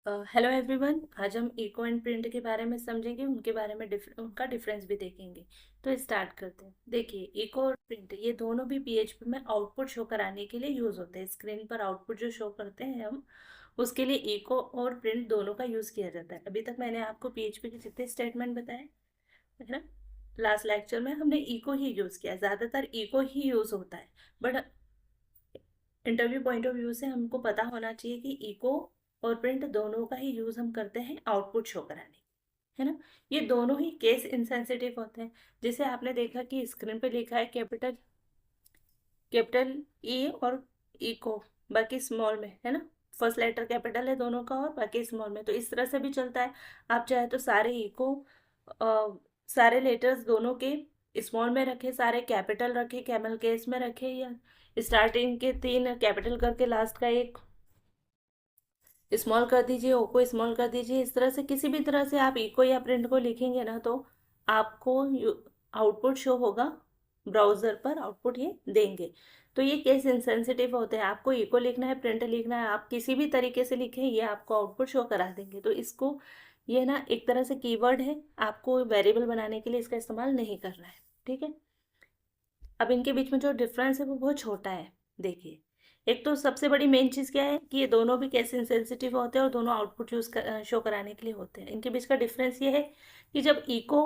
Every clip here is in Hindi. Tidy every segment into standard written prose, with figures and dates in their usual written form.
Hello everyone. आज हम इको एंड प्रिंट के बारे में समझेंगे, उनके बारे में उनका डिफरेंस भी देखेंगे। तो स्टार्ट करते हैं। देखिए, इको और प्रिंट ये दोनों भी पीएचपी में आउटपुट शो कराने के लिए यूज होते हैं। स्क्रीन पर आउटपुट जो शो करते हैं हम, उसके लिए इको और प्रिंट दोनों का यूज किया जाता है। अभी तक मैंने आपको पीएचपी के जितने स्टेटमेंट बताए है ना, लास्ट लेक्चर में हमने इको ही यूज किया, ज्यादातर इको ही यूज होता है। But interview point of view से हमको पता होना चाहिए कि इको और प्रिंट दोनों का ही यूज हम करते हैं आउटपुट शो कराने, है ना। ये दोनों ही केस इंसेंसिटिव होते हैं। जैसे आपने देखा कि स्क्रीन पे लिखा है कैपिटल कैपिटल ई और इको, बाकी स्मॉल में, है ना। फर्स्ट लेटर कैपिटल है दोनों का और बाकी स्मॉल में, तो इस तरह से भी चलता है। आप चाहे तो सारे इको सारे लेटर्स दोनों के स्मॉल में रखे, सारे कैपिटल रखे, कैमल केस में रखे, या स्टार्टिंग के तीन कैपिटल करके लास्ट का एक स्मॉल कर दीजिए, ओ को स्मॉल कर दीजिए। इस तरह से किसी भी तरह से आप इको या प्रिंट को लिखेंगे ना, तो आपको आउटपुट शो होगा, ब्राउजर पर आउटपुट ये देंगे। तो ये केस इंसेंसिटिव होते हैं। आपको इको लिखना है, प्रिंट लिखना है, आप किसी भी तरीके से लिखें, ये आपको आउटपुट शो करा देंगे। तो इसको, ये ना एक तरह से कीवर्ड है, आपको वेरिएबल बनाने के लिए इसका इस्तेमाल नहीं करना है, ठीक है। अब इनके बीच में जो डिफरेंस है वो बहुत छोटा है। देखिए, एक तो सबसे बड़ी मेन चीज़ क्या है कि ये दोनों भी कैसे इंसेंसिटिव होते हैं और दोनों आउटपुट शो कराने के लिए होते हैं। इनके बीच का डिफरेंस ये है कि जब इको,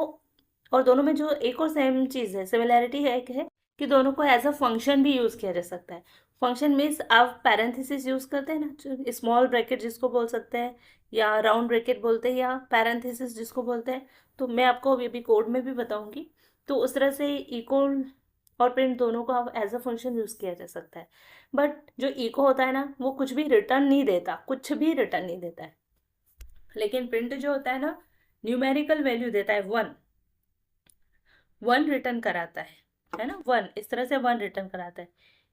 और दोनों में जो एक और सेम चीज़ है, सिमिलैरिटी है, एक है कि दोनों को एज अ फंक्शन भी यूज़ किया जा सकता है। फंक्शन मीन्स आप पैरेंथेसिस यूज़ करते हैं ना, स्मॉल ब्रैकेट जिसको बोल सकते हैं, या राउंड ब्रैकेट बोलते हैं, या पैरेंथेसिस जिसको बोलते हैं। तो मैं आपको अभी अभी कोड में भी बताऊंगी। तो उस तरह से इको और प्रिंट दोनों को अब एज अ फंक्शन यूज किया जा सकता है। बट जो इको होता है ना, वो कुछ भी रिटर्न नहीं देता, कुछ भी रिटर्न नहीं देता है। लेकिन प्रिंट जो होता है ना, न्यूमेरिकल वैल्यू देता है, वन वन रिटर्न कराता है ना। वन, इस तरह से वन रिटर्न कराता है,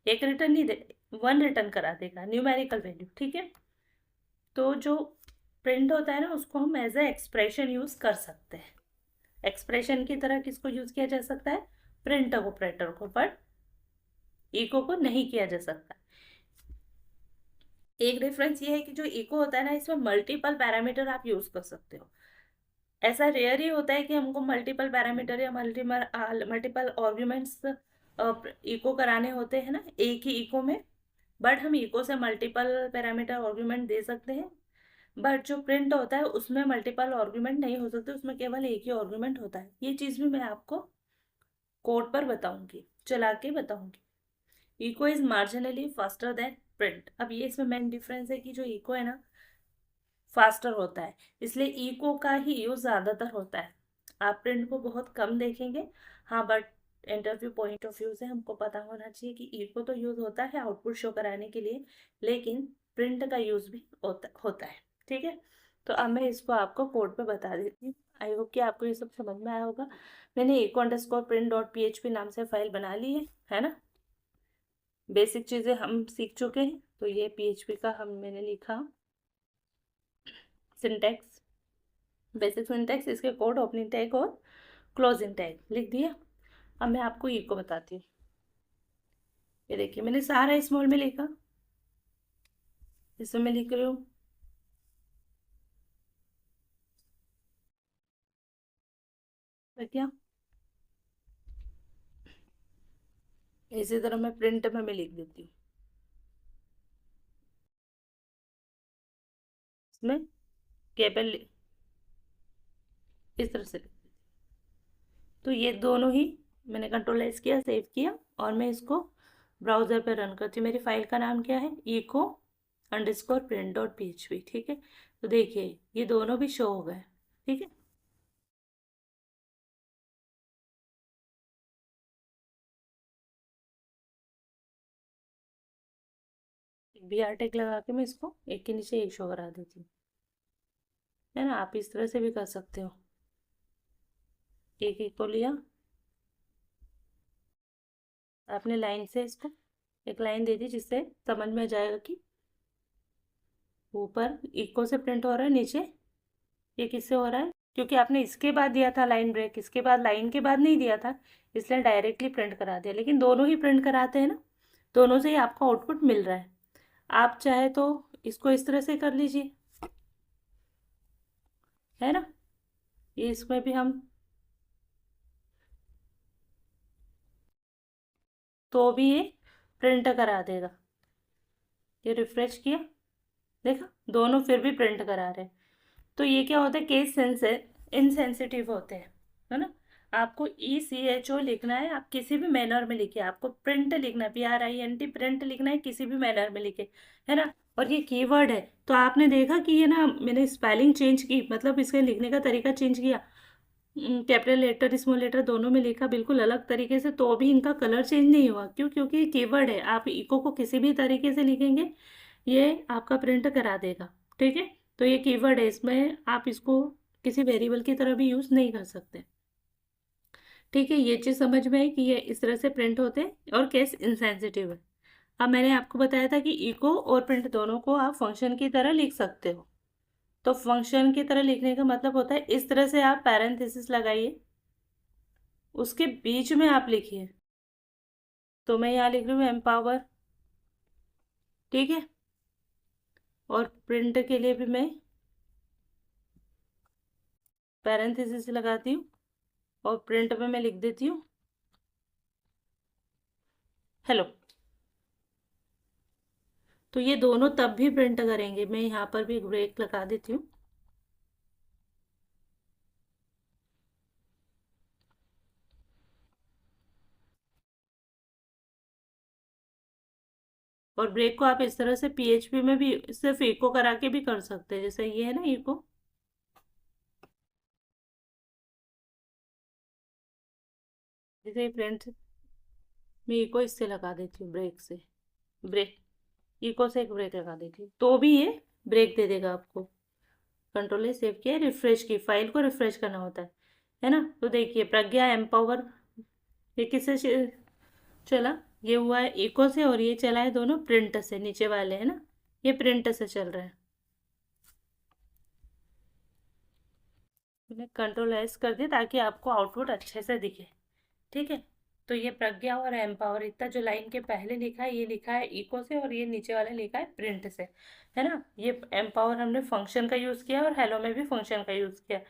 एक रिटर्न नहीं दे, वन रिटर्न करा देगा, न्यूमेरिकल वैल्यू, ठीक है। तो जो प्रिंट होता है ना, उसको हम एज ए एक्सप्रेशन यूज कर सकते हैं। एक्सप्रेशन की तरह किसको यूज किया जा सकता है? प्रिंट ऑपरेटर को, बट इको को नहीं किया जा सकता। एक डिफरेंस ये है कि जो इको होता है ना, इसमें मल्टीपल पैरामीटर आप यूज कर सकते हो। ऐसा रेयर ही होता है कि हमको मल्टीपल पैरामीटर या मल्टीपल आर्ग्यूमेंट्स इको कराने होते हैं ना एक ही इको में। बट हम इको से मल्टीपल पैरामीटर आर्ग्यूमेंट दे सकते हैं। बट जो प्रिंट होता है उसमें मल्टीपल आर्ग्यूमेंट नहीं हो सकते, उसमें केवल एक ही आर्ग्यूमेंट होता है। ये चीज़ भी मैं आपको कोड पर बताऊंगी, चला के बताऊंगी। Echo is marginally faster than print. अब ये इसमें मेन डिफरेंस है कि जो इको है ना, फास्टर होता है, इसलिए इको का ही यूज ज्यादातर होता है। आप प्रिंट को बहुत कम देखेंगे। हाँ, but interview point of view से हमको पता होना चाहिए कि इको तो यूज होता है आउटपुट शो कराने के लिए, लेकिन प्रिंट का यूज भी होता है, ठीक है। तो अब मैं इसको आपको कोड पे बता देती हूँ। आई होप कि आपको ये सब समझ में आया होगा। मैंने echo underscore print dot P नाम से फाइल बना ली है ना। बेसिक चीज़ें हम सीख चुके हैं। तो ये पीएचपी का मैंने लिखा सिंटैक्स, बेसिक सिंटैक्स, इसके कोड, ओपनिंग टैग और क्लोजिंग टैग लिख दिया। अब मैं आपको इको बताती हूँ। ये देखिए, मैंने सारा स्मॉल में लिखा, इसमें मैं लिख रही हूँ क्या। इसी तरह मैं प्रिंट में मैं लिख देती हूँ, इसमें केबल इस तरह से लिख देती हूँ। तो ये दोनों ही मैंने कंट्रोल एस किया, सेव किया, और मैं इसको ब्राउजर पे रन करती हूँ। मेरी फाइल का नाम क्या है? Echo underscore print dot PHP, ठीक है। तो देखिए, ये दोनों भी शो हो गए, ठीक है। बी आर टेक लगा के मैं इसको एक के नीचे एक शो करा देती हूँ, है ना। आप इस तरह से भी कर सकते हो। एक एक को लिया, आपने लाइन से इसको एक लाइन दे दी, जिससे समझ में आ जाएगा कि ऊपर इको से प्रिंट हो रहा है, नीचे ये किससे हो रहा है, क्योंकि आपने इसके बाद दिया था लाइन ब्रेक, इसके बाद लाइन के बाद नहीं दिया था, इसलिए डायरेक्टली प्रिंट करा दिया। लेकिन दोनों ही प्रिंट कराते हैं ना, दोनों से ही आपको आउटपुट मिल रहा है। आप चाहे तो इसको इस तरह से कर लीजिए, है ना। ये इसमें भी हम, तो भी ये प्रिंट करा देगा। ये रिफ्रेश किया, देखा दोनों फिर भी प्रिंट करा रहे हैं। तो ये क्या होता है, केस इनसेंसिटिव होते हैं, है ना। आपको ECHO लिखना है, आप किसी भी मैनर में लिखिए। आपको प्रिंट लिखना है, PRINT प्रिंट लिखना है, किसी भी मैनर में लिखे, है ना। और ये कीवर्ड है, तो आपने देखा कि ये ना मैंने स्पेलिंग चेंज की, मतलब इसके लिखने का तरीका चेंज किया। कैपिटल लेटर स्मॉल लेटर दोनों में लिखा बिल्कुल अलग तरीके से, तो भी इनका कलर चेंज नहीं हुआ। क्यों? क्योंकि ये कीवर्ड है। आप इको को किसी भी तरीके से लिखेंगे, ये आपका प्रिंट करा देगा। ठीक है, तो ये कीवर्ड है, इसमें आप इसको किसी वेरिएबल की तरह भी यूज़ नहीं कर सकते। ठीक है, ये चीज़ समझ में है कि ये इस तरह से प्रिंट होते हैं और केस इंसेंसिटिव है। अब मैंने आपको बताया था कि इको और प्रिंट दोनों को आप फंक्शन की तरह लिख सकते हो। तो फंक्शन की तरह लिखने का मतलब होता है इस तरह से आप पैरेंथेसिस लगाइए, उसके बीच में आप लिखिए। तो मैं यहाँ लिख रही हूँ एम्पावर, ठीक है। और प्रिंट के लिए भी मैं पैरेंथेसिस लगाती हूँ, और प्रिंट में मैं लिख देती हूँ हेलो। तो ये दोनों तब भी प्रिंट करेंगे। मैं यहाँ पर भी एक ब्रेक लगा देती हूँ। और ब्रेक को आप इस तरह से PHP में भी सिर्फ इको करा के भी कर सकते हैं, जैसे ये है ना इको। जैसे प्रिंट मैं इको इससे लगा देती हूँ, ब्रेक से, ब्रेक, इको से एक ब्रेक लगा देती हूँ, तो भी ये ब्रेक दे देगा आपको। कंट्रोल से सेव किया, रिफ्रेश की, फाइल को रिफ्रेश करना होता है ना। तो देखिए प्रज्ञा एम्पावर, ये किससे चला, ये हुआ है इको से, और ये चला है दोनों प्रिंट से, नीचे वाले है ना, ये प्रिंट से चल रहा है। मैंने कंट्रोल S कर दिया ताकि आपको आउटपुट अच्छे से दिखे। ठीक है, तो ये प्रज्ञा और एम्पावर, इतना जो लाइन के पहले लिखा है, ये लिखा है इको से, और ये नीचे वाला लिखा है प्रिंट से, है ना। ये एम्पावर हमने फंक्शन का यूज़ किया, और हेलो में भी फंक्शन का यूज़ किया।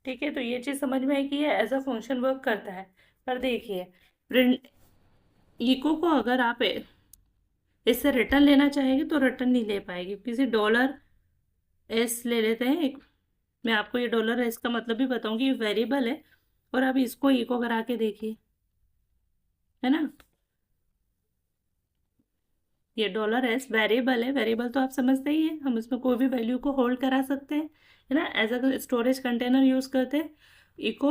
ठीक है, तो ये चीज़ समझ में आई कि ये एज अ फंक्शन वर्क करता है। पर देखिए प्रिंट, इको को अगर आप इससे रिटर्न लेना चाहेंगे तो रिटर्न नहीं ले पाएगी। किसी $S ले लेते हैं एक, मैं आपको ये $S का मतलब भी बताऊंगी, ये वेरिएबल है। और अब इसको इको करा के देखिए, है ना। ये $S वेरिएबल है, वेरिएबल तो आप समझते ही हैं, हम इसमें कोई भी वैल्यू को होल्ड करा सकते हैं, है ना, as a storage container use करते हैं। इको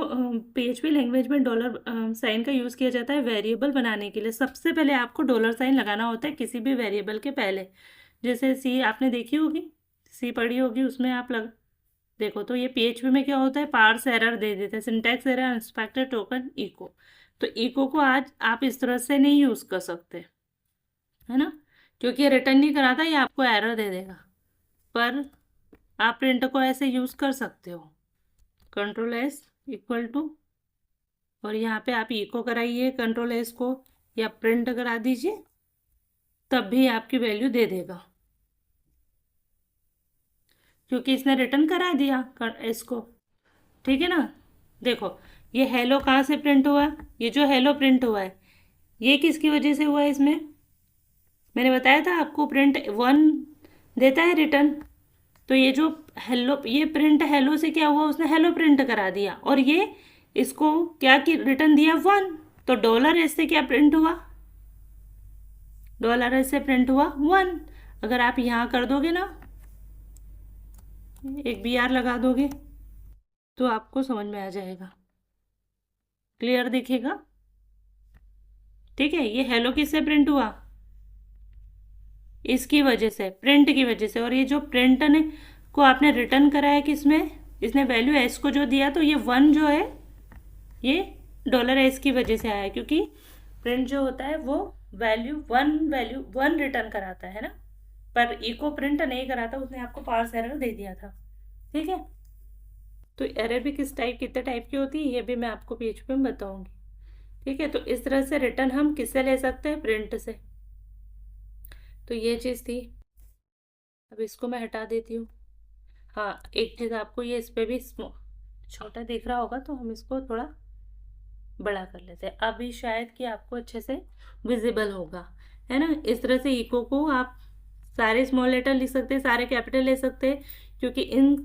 PHP लैंग्वेज में डॉलर साइन का यूज़ किया जाता है वेरिएबल बनाने के लिए। सबसे पहले आपको $साइन लगाना होता है किसी भी वेरिएबल के पहले। जैसे सी आपने देखी होगी, सी पढ़ी होगी, उसमें आप देखो तो ये PHP में क्या होता है, पार्स एरर दे देते हैं, syntax error, unexpected token, echo. तो इको को आज आप इस तरह से नहीं यूज़ कर सकते, है ना, क्योंकि ये रिटर्न नहीं कराता, ये आपको एरर दे देगा। पर आप प्रिंट को ऐसे यूज़ कर सकते हो, कंट्रोल S इक्वल टू, और यहाँ पे आप इको कराइए कंट्रोल S को, या प्रिंट करा दीजिए, तब भी आपकी वैल्यू दे देगा, क्योंकि इसने रिटर्न करा दिया S को। ठीक है ना। देखो ये हेलो कहाँ से प्रिंट हुआ, ये जो हेलो प्रिंट हुआ है, ये किसकी वजह से हुआ है इसमें, मैंने बताया था आपको प्रिंट 1 देता है रिटर्न। तो ये जो हेलो, ये प्रिंट हेलो से क्या हुआ, उसने हेलो प्रिंट करा दिया, और ये इसको क्या की रिटर्न दिया 1। तो $S से क्या प्रिंट हुआ, $S से प्रिंट हुआ 1। अगर आप यहाँ कर दोगे ना, एक BR लगा दोगे, तो आपको समझ में आ जाएगा, क्लियर दिखेगा। ठीक है, ये हेलो किससे प्रिंट हुआ, इसकी वजह से, प्रिंट की वजह से। और ये जो प्रिंट ने को आपने रिटर्न करा है किसमें, इसने वैल्यू S को जो दिया, तो ये 1 जो है, ये $S की वजह से आया, क्योंकि प्रिंट जो होता है वो वैल्यू वन रिटर्न कराता है ना, पर इको प्रिंट नहीं कराता, उसने आपको पार्स एरर दे दिया था। ठीक है, तो एरर भी कितने टाइप की होती है, ये भी मैं आपको PHP में बताऊंगी। ठीक है, तो इस तरह से रिटर्न हम किससे ले सकते हैं, प्रिंट से। तो ये चीज़ थी, अब इसको मैं हटा देती हूँ। हाँ, एक चीज़ आपको ये इस पे भी छोटा दिख रहा होगा, तो हम इसको थोड़ा बड़ा कर लेते हैं। अभी शायद कि आपको अच्छे से विजिबल होगा, है ना। इस तरह से इको को आप सारे स्मॉल लेटर लिख सकते हैं, सारे कैपिटल ले सकते हैं, क्योंकि इन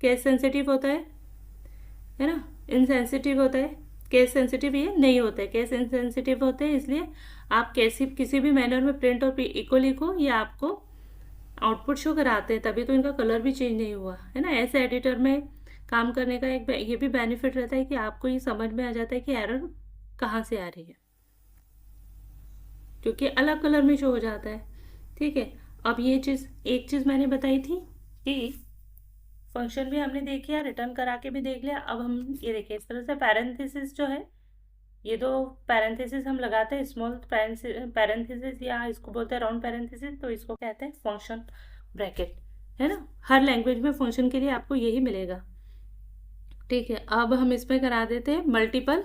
केस सेंसिटिव होता है ना। इनसेंसिटिव होता है, केस सेंसिटिव ये नहीं होता है, केस इनसेंसिटिव होते हैं। इसलिए आप कैसी किसी भी मैनर में प्रिंट और इको लिखो, ये आपको आउटपुट शो कराते हैं, तभी तो इनका कलर भी चेंज नहीं हुआ, है ना। ऐसे एडिटर में काम करने का एक ये भी बेनिफिट रहता है कि आपको ये समझ में आ जाता है कि एरर कहाँ से आ रही है, क्योंकि अलग कलर में शो हो जाता है। ठीक है, अब ये चीज़, एक चीज़ मैंने बताई थी कि फंक्शन भी हमने देख लिया, रिटर्न करा के भी देख लिया। अब हम ये देखिए, इस तरह से पैरेंथेसिस जो है, ये दो पैरेंथेसिस हम लगाते हैं, स्मॉल पैरेंथेसिस या इसको बोलते हैं राउंड पैरेंथेसिस, तो इसको कहते हैं फंक्शन ब्रैकेट, है ना। हर लैंग्वेज में फंक्शन के लिए आपको यही मिलेगा। ठीक है, अब हम इसमें करा देते हैं मल्टीपल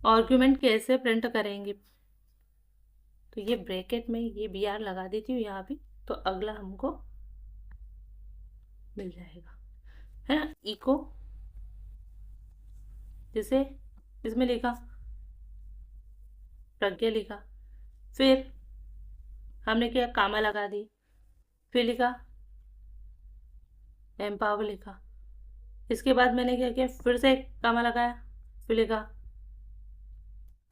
आर्ग्यूमेंट कैसे प्रिंट करेंगे। तो ये ब्रैकेट में ये बी आर लगा देती हूँ यहाँ भी, तो अगला हमको मिल जाएगा, है ना। इको, जैसे इसमें लिखा प्रज्ञा लिखा, फिर हमने क्या कामा लगा दी, फिर लिखा एम्पावर लिखा, इसके बाद मैंने क्या किया, फिर से कामा लगाया, फिर लिखा।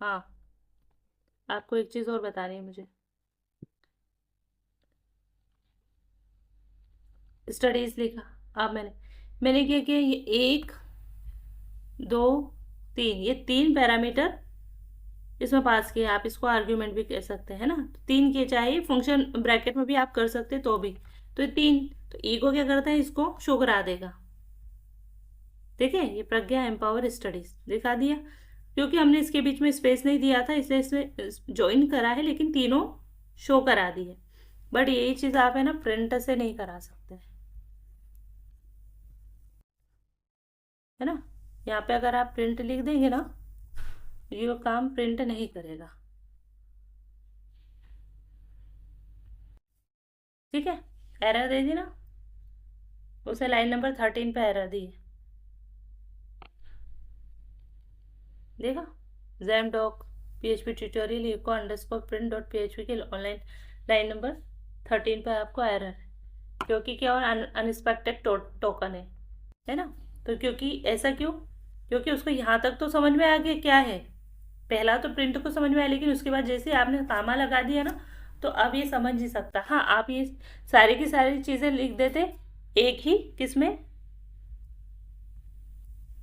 हाँ, आपको एक चीज़ और बतानी है मुझे, स्टडीज लिखा। अब मैंने क्या किया, ये एक दो तीन, ये तीन पैरामीटर इसमें पास किए। आप इसको आर्ग्यूमेंट भी कह सकते हैं ना, तो तीन के चाहे फंक्शन ब्रैकेट में भी आप कर सकते तो भी, तो ये तीन, तो ई को क्या करता है, इसको शो करा देगा। ठीक है, ये प्रज्ञा एम्पावर स्टडीज दिखा दिया, क्योंकि हमने इसके बीच में स्पेस नहीं दिया था, इसलिए इसमें ज्वाइन करा है, लेकिन तीनों शो करा दी है। बट यही चीज़ आप है ना प्रिंट से नहीं करा सकते, है ना। यहाँ पे अगर आप प्रिंट लिख देंगे ना, ये काम प्रिंट नहीं करेगा। ठीक है, एरर दे दी ना, उसे लाइन नंबर 13 पे एरर दी है, देखा। जैम डॉक PHP tutorial echo underscore print dot PHP के ऑनलाइन लाइन नंबर 13 पे आपको एरर है, क्योंकि क्या और अनएक्सपेक्टेड टोकन है ना। तो क्योंकि ऐसा क्यों, क्योंकि उसको यहाँ तक तो समझ में आ गया क्या है, पहला तो प्रिंट को समझ में आया, लेकिन उसके बाद जैसे आपने कामा लगा दिया ना, तो अब ये समझ नहीं सकता। हाँ, आप ये सारी की सारी चीज़ें लिख देते एक ही किसमें,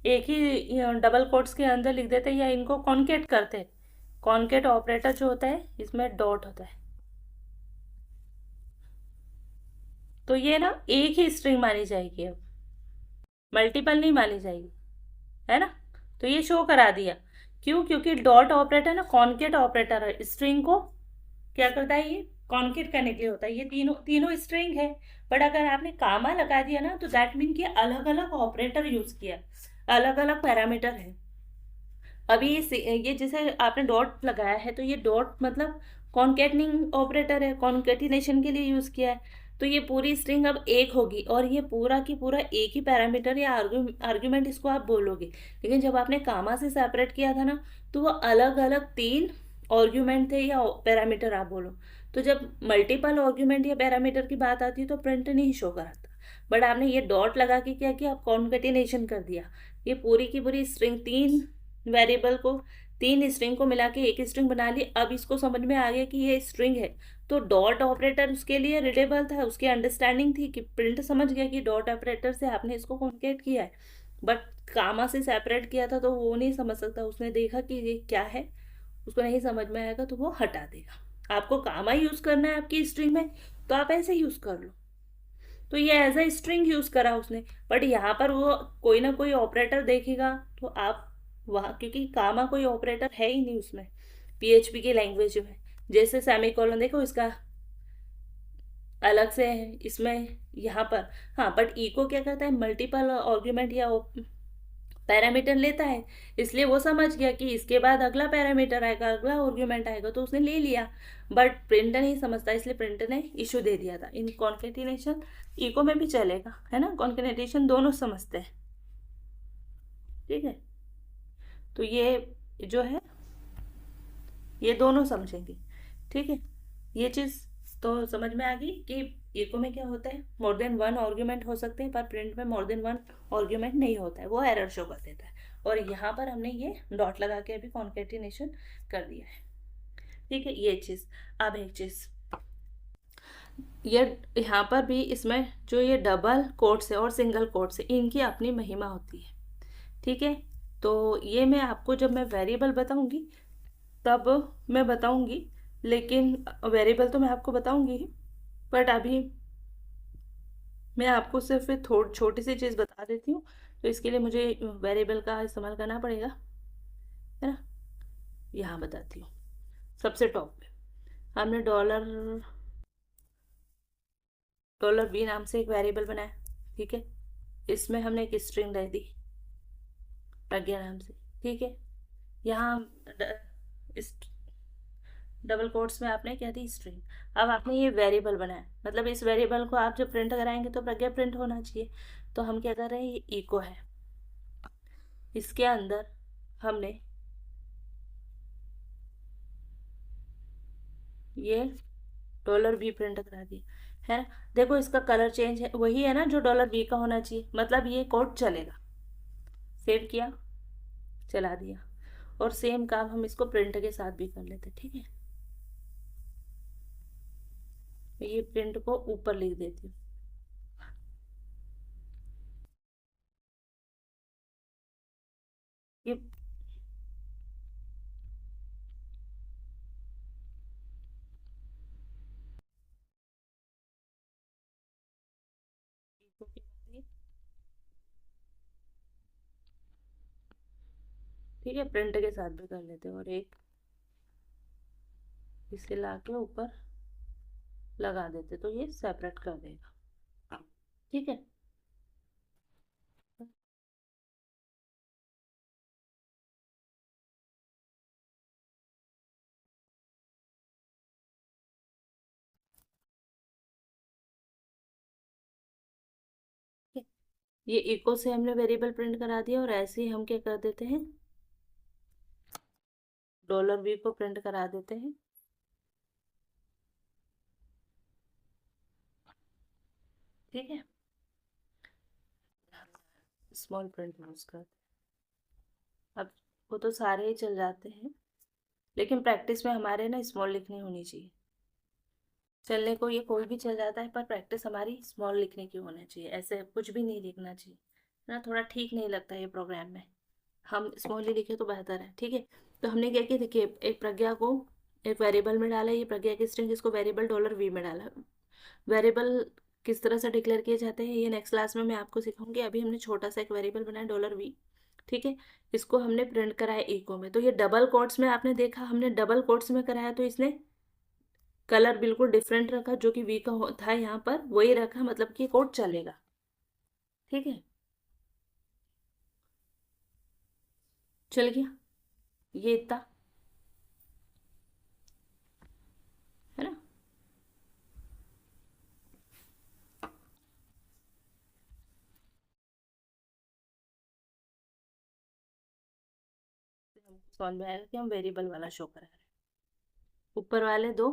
एक ही डबल कोट्स के अंदर लिख देते, या इनको कॉन्केट करते। कॉन्केट ऑपरेटर जो होता है, इसमें डॉट होता है, तो ये ना एक ही स्ट्रिंग मानी जाएगी, अब मल्टीपल नहीं मानी जाएगी, है ना। तो ये शो करा दिया, क्यों, क्योंकि डॉट ऑपरेटर ना कॉन्केट ऑपरेटर है, स्ट्रिंग को क्या करता है, ये कॉन्केट करने के लिए होता है। ये तीनों तीनों स्ट्रिंग है, बट अगर आपने कामा लगा दिया ना, तो दैट मीन कि अलग अलग ऑपरेटर यूज किया, अलग अलग पैरामीटर है। अभी ये जैसे आपने डॉट लगाया है, तो ये डॉट मतलब कॉन्केटनिंग ऑपरेटर है, कॉन्केटिनेशन के लिए यूज किया है। तो ये पूरी स्ट्रिंग अब एक होगी, और ये पूरा की पूरा एक ही पैरामीटर या आर्ग्यूमेंट इसको आप बोलोगे। लेकिन जब आपने कामा से सेपरेट किया था ना, तो वो अलग अलग तीन आर्ग्यूमेंट थे या पैरामीटर आप बोलो। तो जब मल्टीपल आर्ग्यूमेंट या पैरामीटर की बात आती है, तो प्रिंट नहीं शो कराता। बट आपने ये डॉट लगा के क्या किया, आप कॉन्केटिनेशन कर दिया, ये पूरी की पूरी स्ट्रिंग, तीन वेरिएबल को, तीन स्ट्रिंग को मिला के एक स्ट्रिंग बना ली। अब इसको समझ में आ गया कि ये स्ट्रिंग है, तो डॉट ऑपरेटर उसके लिए रीडेबल था, उसकी अंडरस्टैंडिंग थी कि प्रिंट समझ गया कि डॉट ऑपरेटर से आपने इसको कॉन्केट किया है। बट कामा से सेपरेट किया था, तो वो नहीं समझ सकता, उसने देखा कि ये क्या है, उसको नहीं समझ में आएगा, तो वो हटा देगा। आपको कामा यूज करना है आपकी स्ट्रिंग में, तो आप ऐसे यूज कर लो। तो ये एज अ स्ट्रिंग यूज करा उसने, बट यहाँ पर वो कोई ना कोई ऑपरेटर देखेगा, तो आप वहाँ, क्योंकि कामा कोई ऑपरेटर है ही नहीं उसमें, PHP की लैंग्वेज में। जैसे सेमीकोलन देखो, इसका अलग से है इसमें, यहाँ पर। हाँ, बट इको क्या करता है, मल्टीपल आर्ग्यूमेंट या पैरामीटर लेता है, इसलिए वो समझ गया कि इसके बाद अगला पैरामीटर आएगा, अगला आर्ग्यूमेंट आएगा, तो उसने ले लिया। बट प्रिंटर नहीं समझता, इसलिए प्रिंटर ने इशू दे दिया था। इन कॉन्केटिनेशन इको में भी चलेगा, है ना, कॉन्केटिनेशन दोनों समझते हैं, ठीक है। तो ये जो है ये दोनों समझेंगे, ठीक है। ये चीज़ तो समझ में आ गई कि इको में क्या होता है, मोर देन वन आर्ग्यूमेंट हो सकते हैं, पर प्रिंट में मोर देन वन आर्ग्यूमेंट नहीं होता है, वो एरर शो कर देता है। और यहाँ पर हमने ये डॉट लगा के अभी कॉन्केटिनेशन कर दिया है, ठीक है, ये चीज़। अब एक चीज़ ये यहाँ पर भी, इसमें जो ये डबल कोट्स है और सिंगल कोट्स है, इनकी अपनी महिमा होती है, ठीक है। तो ये मैं आपको जब मैं वेरिएबल बताऊंगी तब मैं बताऊंगी, लेकिन वेरिएबल तो मैं आपको बताऊंगी ही, बट अभी मैं आपको सिर्फ थोड़ी छोटी सी चीज़ बता देती हूँ। तो इसके लिए मुझे वेरिएबल का इस्तेमाल करना पड़ेगा, है ना। यहाँ बताती हूँ, सबसे टॉप पे हमने डॉलर वी नाम से एक वेरिएबल बनाया, ठीक है। इसमें हमने एक स्ट्रिंग दे दी प्रज्ञा नाम से, ठीक है। यहाँ इस डबल कोट्स में आपने क्या दी, स्ट्रिंग। अब आपने ये वेरिएबल बनाया, मतलब इस वेरिएबल को आप जब प्रिंट कराएंगे तो प्रज्ञा प्रिंट होना चाहिए। तो हम क्या कर रहे हैं, ये इको है, इसके अंदर हमने ये डॉलर बी प्रिंट करा दिया, है ना। देखो इसका कलर चेंज है, वही है ना जो डॉलर बी का होना चाहिए, मतलब ये कोड चलेगा। सेव किया, चला दिया। और सेम काम हम इसको प्रिंट के साथ भी कर लेते, ठीक है। ये प्रिंट को ऊपर लिख देती हूँ। ये ठीक है, प्रिंट के साथ भी कर लेते हैं। और एक इसे लाके ऊपर लगा देते तो ये सेपरेट कर देगा, ठीक है। ठीक है। ये इको से हमने वेरिएबल प्रिंट करा दिया, और ऐसे ही हम क्या कर देते हैं, डॉलर वी को प्रिंट करा देते हैं, ठीक है। स्मॉल प्रिंट यूज कर, अब वो तो सारे ही चल जाते हैं, लेकिन प्रैक्टिस में हमारे ना स्मॉल लिखनी होनी चाहिए। चलने को ये कोई भी चल जाता है, पर प्रैक्टिस हमारी स्मॉल लिखने की होनी चाहिए, ऐसे कुछ भी नहीं लिखना चाहिए, है ना। थोड़ा ठीक नहीं लगता ये प्रोग्राम में, हम स्मॉल ही लिखे तो बेहतर है, ठीक है। तो हमने क्या किया, देखिए एक प्रज्ञा को एक वेरिएबल में डाला, ये प्रज्ञा की स्ट्रिंग, इसको वेरिएबल डॉलर वी में डाला। वेरिएबल किस तरह से डिक्लेयर किए जाते हैं ये नेक्स्ट क्लास में मैं आपको सिखाऊंगी। अभी हमने छोटा सा एक वेरिएबल बनाया डॉलर वी, ठीक है। इसको हमने प्रिंट कराया इको में, तो ये डबल कोट्स में आपने देखा, हमने डबल कोट्स में कराया तो इसने कलर बिल्कुल डिफरेंट रखा, जो कि वी का था यहाँ पर वही रखा, मतलब कि कोड चलेगा, ठीक है। चल गया ये इतना, है ना। हमको समझ में आएगा कि हम वेरिएबल वाला शो करा रहे हैं। ऊपर वाले दो,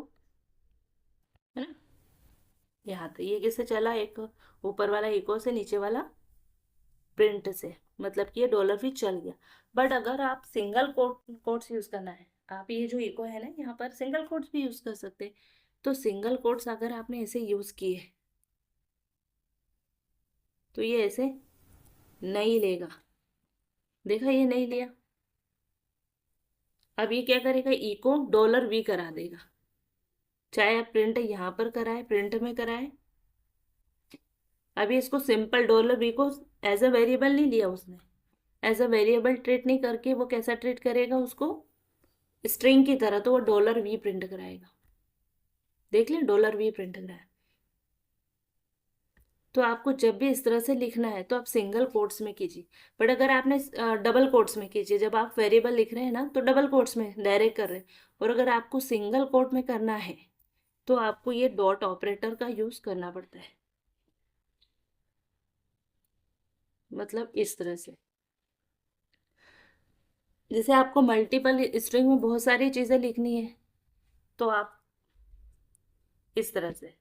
है ना, यहाँ तो ये कैसे चला, एक ऊपर वाला इको से, नीचे वाला प्रिंट से, मतलब कि ये डॉलर भी चल गया। बट अगर आप सिंगल कोट्स यूज करना है, आप ये जो इको है ना यहाँ पर सिंगल कोट्स भी यूज कर सकते हैं। तो सिंगल कोट्स अगर आपने ऐसे यूज किए तो ये ऐसे नहीं लेगा, देखा ये नहीं लिया। अब ये क्या करेगा, इको डॉलर वी करा देगा, चाहे आप प्रिंट यहाँ पर कराए, प्रिंट में कराए। अभी इसको सिंपल डॉलर वी को एज अ वेरिएबल नहीं लिया उसने, एज अ वेरिएबल ट्रीट नहीं करके वो कैसा ट्रीट करेगा उसको, स्ट्रिंग की तरह, तो वो डॉलर वी प्रिंट कराएगा। देख लें, डॉलर वी प्रिंट कराया। तो आपको जब भी इस तरह से लिखना है तो आप सिंगल कोट्स में कीजिए। बट अगर आपने डबल कोट्स में कीजिए, जब आप वेरिएबल लिख रहे हैं ना तो डबल कोट्स में डायरेक्ट कर रहे हैं। और अगर आपको सिंगल कोट में करना है तो आपको ये डॉट ऑपरेटर का यूज करना पड़ता है, मतलब इस तरह से। जैसे आपको मल्टीपल स्ट्रिंग में बहुत सारी चीजें लिखनी है तो आप इस तरह से,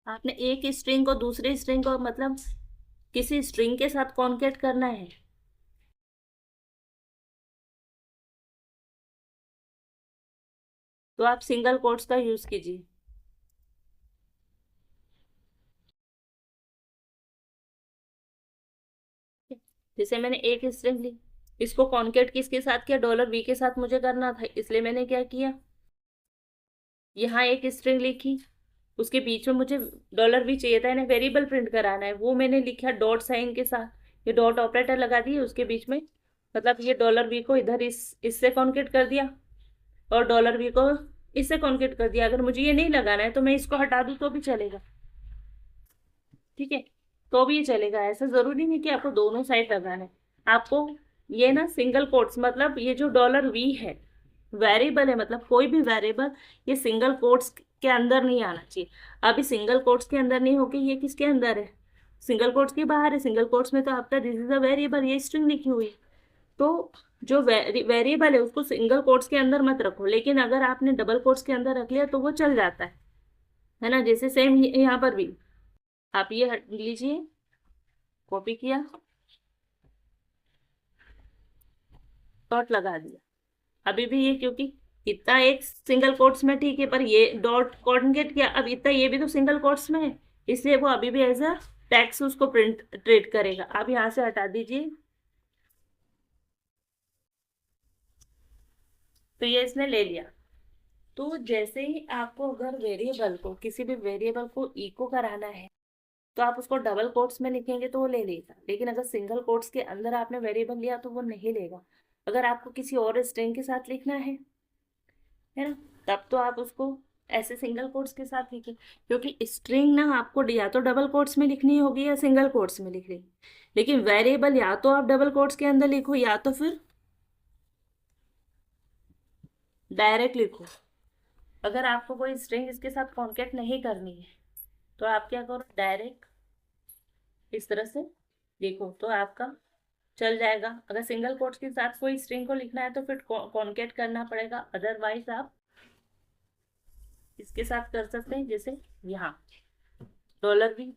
आपने एक स्ट्रिंग को दूसरी स्ट्रिंग को मतलब किसी स्ट्रिंग के साथ कॉन्केट करना है तो आप सिंगल कोट्स का यूज कीजिए। जैसे मैंने एक स्ट्रिंग ली, इसको कॉन्केट किसके साथ किया, डॉलर वी के साथ मुझे करना था, इसलिए मैंने क्या किया, यहाँ एक स्ट्रिंग लिखी, उसके बीच में मुझे डॉलर वी चाहिए था, इन्हें वेरिएबल प्रिंट कराना है, वो मैंने लिखा डॉट साइन के साथ, ये डॉट ऑपरेटर लगा दिए उसके बीच में, मतलब ये डॉलर वी को इधर इससे कॉन्केट कर दिया और डॉलर वी को इससे कॉन्केट कर दिया। अगर मुझे ये नहीं लगाना है तो मैं इसको हटा दूँ तो भी चलेगा, ठीक है, तो भी ये चलेगा। ऐसा जरूरी नहीं कि आपको दोनों साइड लगाना है। आपको ये ना सिंगल कोट्स, मतलब ये जो डॉलर वी है वेरिएबल है, मतलब कोई भी वेरिएबल ये सिंगल कोट्स के अंदर नहीं आना चाहिए। अभी सिंगल कोट्स के अंदर नहीं होके ये किसके अंदर है, सिंगल कोट्स के बाहर है। सिंगल कोट्स में तो आपका दिस इज अ वेरिएबल, ये स्ट्रिंग लिखी हुई है। तो जो वेरिएबल है उसको सिंगल कोट्स के अंदर मत रखो, लेकिन अगर आपने डबल कोट्स के अंदर रख लिया तो वो चल जाता है ना। जैसे सेम यहाँ पर भी आप ये हट लीजिए, कॉपी किया, डॉट लगा दिया। अभी भी ये क्योंकि इतना एक सिंगल कोट्स में ठीक है, पर ये डॉट कॉन्केट किया, अब इतना ये भी तो सिंगल कोट्स में है, इसलिए वो अभी भी एज अ टैक्स उसको प्रिंट ट्रीट करेगा। आप यहाँ से हटा दीजिए, तो ये इसने ले लिया। तो जैसे ही आपको अगर वेरिएबल को, किसी भी वेरिएबल को इको कराना है तो आप उसको डबल कोट्स में लिखेंगे तो वो ले लेगा, लेकिन अगर सिंगल कोट्स के अंदर आपने वेरिएबल लिया तो वो नहीं लेगा। अगर आपको किसी और स्ट्रिंग के साथ लिखना है ना, तब तो आप उसको ऐसे सिंगल कोट्स के साथ लिखिए, क्योंकि स्ट्रिंग ना आपको या तो डबल कोट्स में लिखनी होगी या सिंगल कोट्स में लिख रही, लेकिन वेरिएबल या तो आप डबल कोट्स के अंदर लिखो या तो फिर डायरेक्ट लिखो। अगर आपको कोई स्ट्रिंग इसके साथ कॉन्केट नहीं करनी है तो आप क्या करो, डायरेक्ट इस तरह से लिखो तो आपका चल जाएगा। अगर सिंगल कोट्स के साथ कोई स्ट्रिंग को लिखना है तो फिर कॉन्केट करना पड़ेगा, अदरवाइज आप इसके साथ कर सकते हैं। जैसे यहाँ डॉलर भी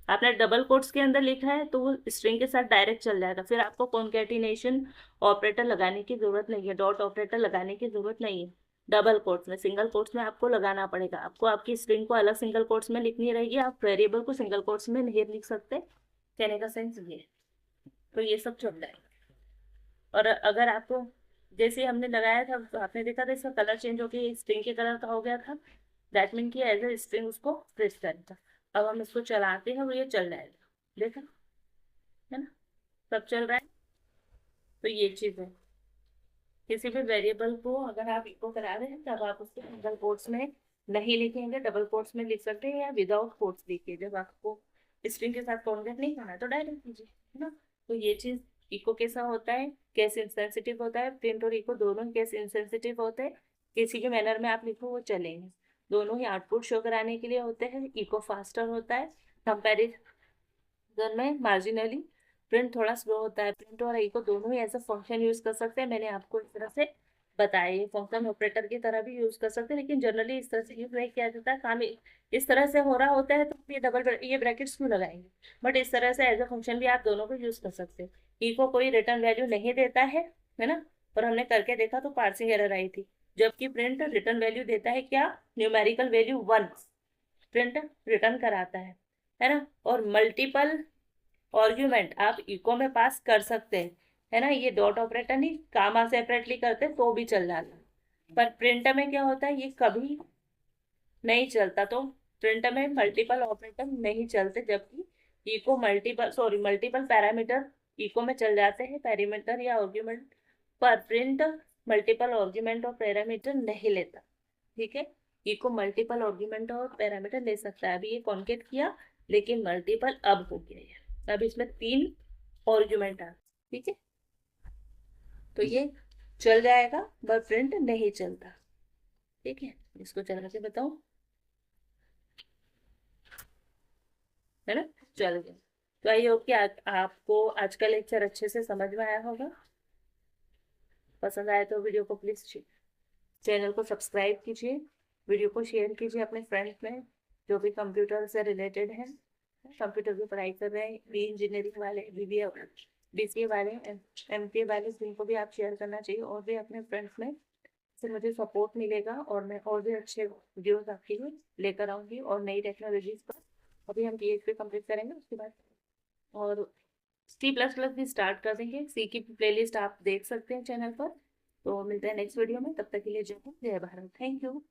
आपने डबल कोट्स के अंदर लिखा है तो वो स्ट्रिंग के साथ डायरेक्ट चल जाएगा, फिर आपको कॉन्केटिनेशन ऑपरेटर लगाने की जरूरत नहीं है, डॉट ऑपरेटर लगाने की जरूरत नहीं है डबल कोट्स में। सिंगल कोट्स में आपको लगाना पड़ेगा, आपको आपकी स्ट्रिंग को अलग सिंगल कोट्स में लिखनी रहेगी, आप वेरिएबल को सिंगल कोट्स में नहीं लिख सकते। कहने का सेंस ये है। तो ये सब चल रहा है। और अगर आपको जैसे हमने लगाया था तो आपने देखा था इसका कलर चेंज हो गया, स्ट्रिंग के कलर का हो गया था, दैट मीन कि एज ए स्ट्रिंग उसको प्रेस करेगा। अब हम इसको चलाते हैं और ये चल जाएगा, देखा है ना, सब चल रहा है। तो ये चीज है, किसी भी वेरिएबल को अगर आप इको करा रहे हैं तब आप उसको सिंगल कोट्स में नहीं लिखेंगे, डबल कोट्स में लिख सकते हैं या विदाउट कोट्स लिखिए। जब आपको स्ट्रिंग के साथ कॉन्केट नहीं करना है तो डायरेक्ट कीजिए, है ना। तो ये चीज इको कैसा होता है, कैसे इंसेंसिटिव होता है, प्रिंट और इको दोनों ही कैसे इंसेंसिटिव होते हैं, किसी के मैनर में आप लिखो वो चलेंगे। दोनों ही आउटपुट शो कराने के लिए होते हैं। इको फास्टर होता है कंपेरिजन में मार्जिनली, प्रिंट थोड़ा स्लो होता है। प्रिंट और इको दोनों ही ऐसा फंक्शन यूज कर सकते हैं, मैंने आपको इस तरह से बताया। ये फंक्शन ऑपरेटर की तरह भी यूज कर सकते हैं, लेकिन जनरली इस तरह से यूज नहीं किया जाता है। काम इस तरह से हो रहा होता है तो ये ब्रैकेट्स क्यों लगाएंगे, बट इस तरह से एज अ फंक्शन भी आप दोनों को यूज कर सकते हैं। इको कोई रिटर्न वैल्यू नहीं देता है ना, और हमने करके देखा तो पार्सिंग एरर आई थी। जबकि प्रिंट रिटर्न वैल्यू देता है क्या, न्यूमेरिकल वैल्यू 1 प्रिंट रिटर्न कराता है ना। और मल्टीपल आर्ग्यूमेंट आप इको में पास कर सकते हैं, है ना। ये डॉट ऑपरेटर नहीं, कामा सेपरेटली करते तो भी चल जाता, पर प्रिंटर में क्या होता है ये कभी नहीं चलता। तो प्रिंटर में मल्टीपल ऑपरेटर नहीं चलते, जबकि इको मल्टीपल पैरामीटर इको में चल जाते हैं, पैरामीटर या आर्ग्यूमेंट। पर प्रिंट मल्टीपल आर्ग्यूमेंट और पैरामीटर नहीं लेता, ठीक है। इको मल्टीपल आर्ग्यूमेंट और पैरामीटर ले सकता है। अभी ये कॉन्केट किया, लेकिन मल्टीपल अब हो गया है, अब इसमें 3 आर्ग्यूमेंट आ, ठीक है। तो ये चल जाएगा, पर प्रिंट नहीं चलता, ठीक है। इसको चला के बताऊं, है ना, चल गया। तो आई होप कि आपको आज का लेक्चर अच्छे से समझ में आया होगा। पसंद आए तो वीडियो को प्लीज चैनल को सब्सक्राइब कीजिए, वीडियो को शेयर कीजिए अपने फ्रेंड्स में जो भी कंप्यूटर से रिलेटेड हैं, कंप्यूटर की पढ़ाई कर रहे हैं, बी इंजीनियरिंग वाले, बीबीए, बीसीए वाले, एमसीए वाले, जिनको भी आप शेयर करना चाहिए, और भी अपने फ्रेंड्स में से मुझे सपोर्ट मिलेगा और मैं और भी अच्छे वीडियोस आपके लिए लेकर आऊँगी और नई टेक्नोलॉजीज पर। अभी हम PHP कंप्लीट करेंगे, उसके बाद और C++ भी स्टार्ट कर देंगे। सी की प्लेलिस्ट आप देख सकते हैं चैनल पर। तो मिलते हैं नेक्स्ट वीडियो में, तब तक के लिए जय हिंद, जय भारत, थैंक यू।